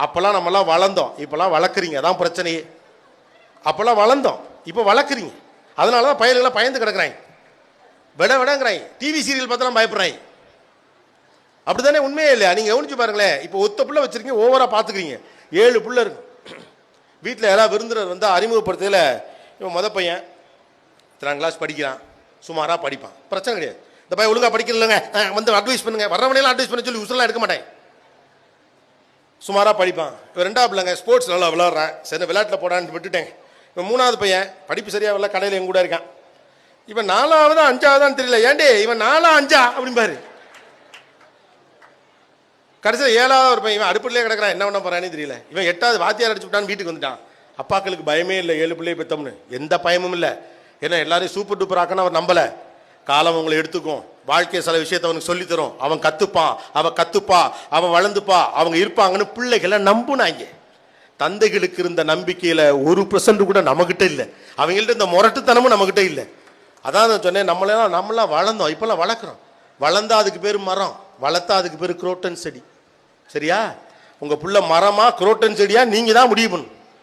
அப்போல்லாம் நம்மலாம் வளர்ந்தோம், இப்போலாம் வளர்க்குறீங்க, அதான் பிரச்சனையே. அப்போல்லாம் வளர்ந்தோம், இப்போ வளர்க்குறீங்க. அதனால தான் பயலுங்களாம் பயந்து கிடக்குறாங்க, விடங்கிறாங்க. டிவி சீரியல் பார்த்தாலும் பயப்படுறாங்க. அப்படி தானே? உண்மையே இல்லையா? நீங்கள் கவனிச்சு பாருங்களேன். இப்போ ஒத்த பிள்ளை வச்சுருக்கீங்க, ஓவராக பார்த்துக்கிறீங்க. 7 பிள்ளை இருக்கு வீட்டில். யாராவது விருந்தினர் வந்து அறிமுகப்படுத்தல, இவன் மொதல் பையன் 3ஆம் கிளாஸ் படிக்கிறான், சுமாராக படிப்பான், பிரச்சனை கிடையாது. இந்த பையன் ஒழுங்காக படிக்கலங்க, வந்து அட்வைஸ் பண்ணுங்க, வர்றவனையெல்லாம் அட்வைஸ் பண்ண சொல்லி உசுரெல்லாம் எடுக்க மாட்டேன். சுமாராக படிப்பான். இப்போ 2ஆவது பிள்ளைங்க ஸ்போர்ட்ஸ் நல்லா விளாட்றான், சரி விளையாட்டில் போடான்னு விட்டுட்டேன். இப்போ 3ஆவது பையன் படிப்பு சரியாக வரல, கடையில் எங்க கூட இருக்கான். இவன் 4ஆவதா 5ஆவதான்னு தெரியல, ஏண்டே இவன் 4ஆ 5ஆ அப்படிம்பாரு. கடைசியில் 7ஆவது ஒரு பையன், இவன் அடுப்பிலே கிடக்கிறான், என்ன பண்ண போறான்னு தெரியல. இவன் 8ஆவது வாத்தியார் அடிச்சு விட்டான்னு வீட்டுக்கு வந்துட்டான். அப்பாக்களுக்கு பயமே இல்லை, 7 பிள்ளையை பெற்றோம்னு எந்த பயமும் இல்லை. ஏன்னா எல்லாரையும் சூப்பர் டூப்பர் ஆக்கணும் அவர் நம்பலை. காலம் உங்களை எடுத்துக்கும், வாழ்க்கையை சில விஷயத்தை அவனுக்கு சொல்லித்தரும், அவன் கற்றுப்பான், அவன் கற்றுப்பா, அவன் வளர்ந்துப்பா, அவங்க இருப்பாங்கன்னு பிள்ளைகளை நம்புனாங்க. தந்தைகளுக்கு இருந்த நம்பிக்கையில் 1% கூட நம்மகிட்ட இல்லை. அவங்கள்ட்ட இந்த முரட்டுத்தனமும் நம்மகிட்ட இல்லை. அதான் நான் சொன்னேன், நம்மளாம் வளர்ந்தோம், இப்போல்லாம் வளர்க்குறோம். வளர்ந்தா அதுக்கு பேர் மரம், வளர்த்தா அதுக்கு பேர் குரோட்டன் செடி. சரியா? உங்கள் புள்ள மரமா குரோட்டன் செடியா நீங்கள் தான் முடிவு பண்ணணும்.